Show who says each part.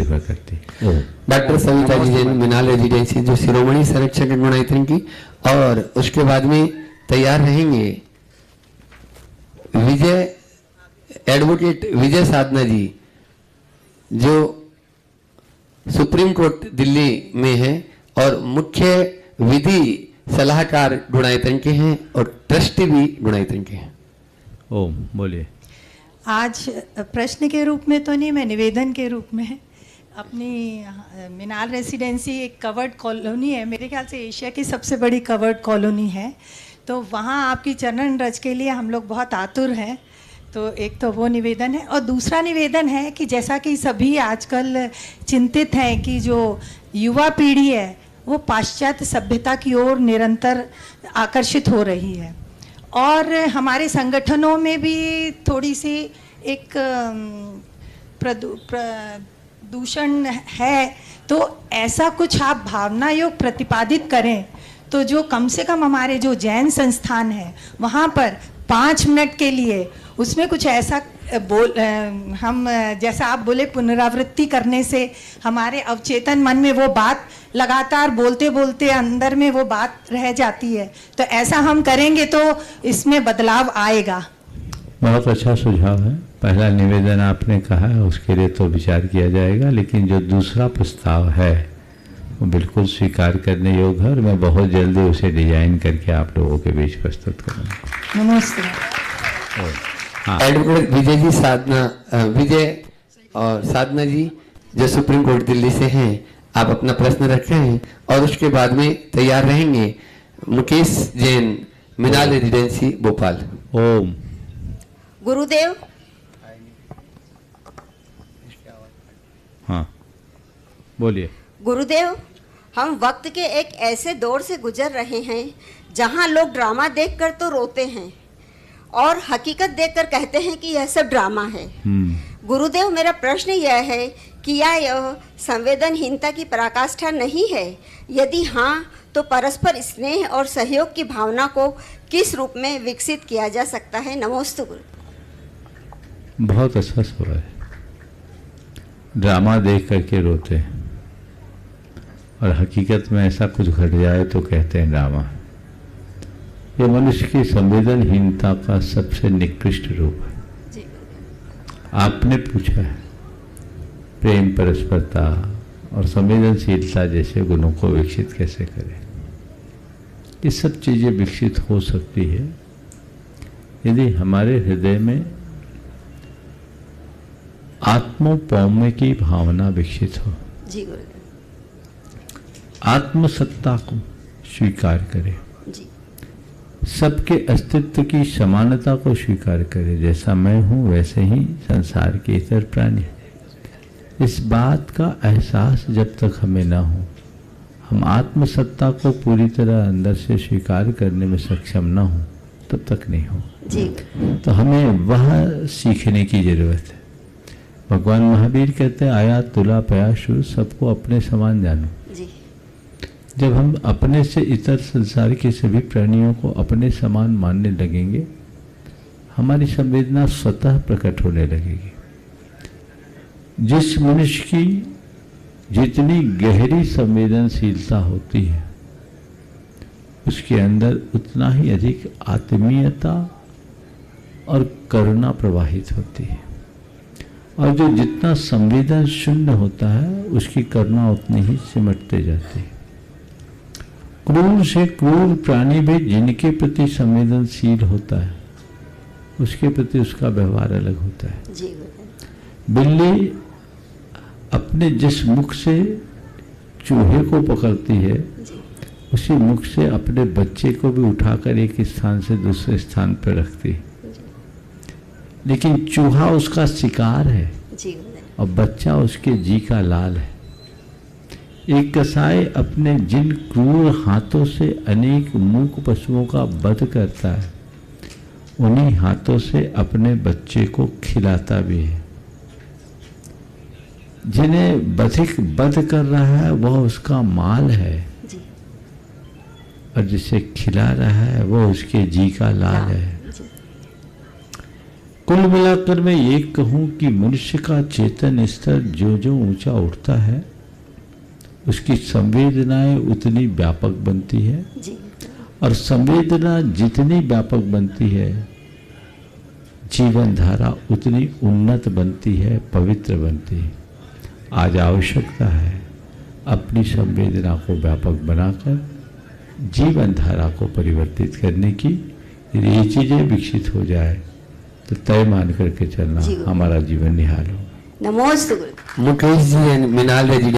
Speaker 1: निर्भर करती है।
Speaker 2: डॉक्टर सविता जी जैन, मिनाल रेजिडेंसी, जो शिरोमणि संरक्षक गुणायतन की, और उसके बाद में तैयार रहेंगे विजय एडवोकेट विजय साधना जी, जो सुप्रीम कोर्ट दिल्ली में है और मुख्य विधि सलाहकार गुणायतन के हैं और ट्रस्टी भी गुणायतन के हैं।
Speaker 1: ओम बोलिए।
Speaker 3: आज प्रश्न के रूप में तो नहीं, मैं निवेदन के रूप में अपनी मिनाल रेसिडेंसी एक कवर्ड कॉलोनी है, मेरे ख्याल से एशिया की सबसे बड़ी कवर्ड कॉलोनी है, तो वहाँ आपकी चरण रज के लिए हम लोग बहुत आतुर हैं। तो एक तो वो निवेदन है, और दूसरा निवेदन है कि जैसा कि सभी आजकल चिंतित हैं कि जो युवा पीढ़ी है वो पाश्चात्य सभ्यता की ओर निरंतर आकर्षित हो रही है, और हमारे संगठनों में भी थोड़ी सी एक प्रदूषण है। तो ऐसा कुछ आप भावना योग प्रतिपादित करें तो जो कम से कम हमारे जो जैन संस्थान है वहाँ पर 5 मिनट के लिए उसमें कुछ ऐसा हम जैसा आप बोले पुनरावृत्ति करने से हमारे अवचेतन मन में वो बात लगातार बोलते बोलते अंदर में वो बात रह जाती है, तो ऐसा हम करेंगे तो इसमें बदलाव आएगा।
Speaker 1: बहुत अच्छा सुझाव है। पहला निवेदन आपने कहा है उसके लिए तो विचार किया जाएगा, लेकिन जो दूसरा प्रस्ताव है वो बिल्कुल स्वीकार करने योग्य है और मैं बहुत जल्दी उसे डिजाइन करके आप लोगों के बीच प्रस्तुत करूँगा।
Speaker 3: नमस्ते।
Speaker 1: हाँ।
Speaker 2: एडवोकेट विजय जी साधना, विजय और साधना जी जो सुप्रीम कोर्ट दिल्ली से हैं, आप अपना प्रश्न रखें और उसके बाद में तैयार रहेंगे मुकेश जैन, मिनाल रेजिडेंसी, भोपाल।
Speaker 1: ओम।
Speaker 4: गुरुदेव।
Speaker 1: हाँ बोलिए।
Speaker 4: गुरुदेव, हम वक्त के एक ऐसे दौर से गुजर रहे हैं जहां लोग ड्रामा देखकर तो रोते हैं और हकीकत देखकर कहते हैं कि यह सब ड्रामा है। गुरुदेव, मेरा प्रश्न यह है कि क्या यह संवेदनहीनता की पराकाष्ठा नहीं है? यदि हाँ, तो परस्पर स्नेह और सहयोग की भावना को किस रूप में विकसित किया जा सकता है? नमोस्तु गुरु।
Speaker 1: बहुत अच्छा सवाल है। ड्रामा देख करके रोते हैं और हकीकत में ऐसा कुछ घट जाए तो कहते हैं ड्रामा। ये मनुष्य की संवेदनहीनता का सबसे निकृष्ट रूप है। आपने पूछा है प्रेम, परस्परता और संवेदनशीलता जैसे गुणों को विकसित कैसे करें। ये सब चीज़ें विकसित हो सकती है यदि हमारे हृदय में आत्मपौम्य की भावना विकसित हो।
Speaker 4: जी गुरुदेव।
Speaker 1: आत्मसत्ता को स्वीकार करें,
Speaker 4: जी।
Speaker 1: सबके अस्तित्व की समानता को स्वीकार करें। जैसा मैं हूँ वैसे ही संसार के इतर प्राणी। इस बात का एहसास जब तक हमें ना हो, हम आत्मसत्ता को पूरी तरह अंदर से स्वीकार करने में सक्षम ना हो, तब तक नहीं हो।
Speaker 4: जी।
Speaker 1: तो हमें वह सीखने की जरूरत है। भगवान महावीर कहते हैं आया तुला पयाशु, सबको अपने समान जानो।
Speaker 4: जी।
Speaker 1: जब हम अपने से इतर संसार के सभी प्राणियों को अपने समान मानने लगेंगे, हमारी संवेदना स्वतः प्रकट होने लगेगी। जिस मनुष्य की जितनी गहरी संवेदनशीलता होती है, उसके अंदर उतना ही अधिक आत्मीयता और करुणा प्रवाहित होती है, और जो जितना संवेदन शून्य होता है उसकी करुणा उतनी ही सिमटते जाती है। क्रूर से क्रूर प्राणी भी जिनके प्रति संवेदनशील होता है उसके प्रति उसका व्यवहार अलग होता है।
Speaker 4: जी।
Speaker 1: बिल्ली अपने जिस मुख से चूहे को पकड़ती है, उसी मुख से अपने बच्चे को भी उठाकर एक स्थान से दूसरे स्थान पर रखती है, लेकिन चूहा उसका शिकार है
Speaker 4: जी।
Speaker 1: और बच्चा उसके जी का लाल है। एक कसाई अपने जिन क्रूर हाथों से अनेक मूक पशुओं का वध करता है, उन्हीं हाथों से अपने बच्चे को खिलाता भी है। जिन्हें बधिक वध कर रहा है वह उसका माल है,
Speaker 4: जी।
Speaker 1: और जिसे खिला रहा है वो उसके जी का लाल है। कुल मिलाकर मैं ये कहूं कि मनुष्य का चेतन स्तर जो जो ऊंचा उठता है उसकी संवेदनाएं उतनी व्यापक बनती है
Speaker 4: जी
Speaker 1: और संवेदना जितनी व्यापक बनती है जीवन धारा उतनी उन्नत बनती है, पवित्र बनती है। आज आवश्यकता है अपनी संवेदना को व्यापक बनाकर जीवन धारा को परिवर्तित करने की। यदि ये चीजें विकसित हो जाए तो तय मान करके चलना, हमारा जीवन निहाल हो।
Speaker 4: नमोस्तु गुरु।
Speaker 2: Mukesh ji and Minal residency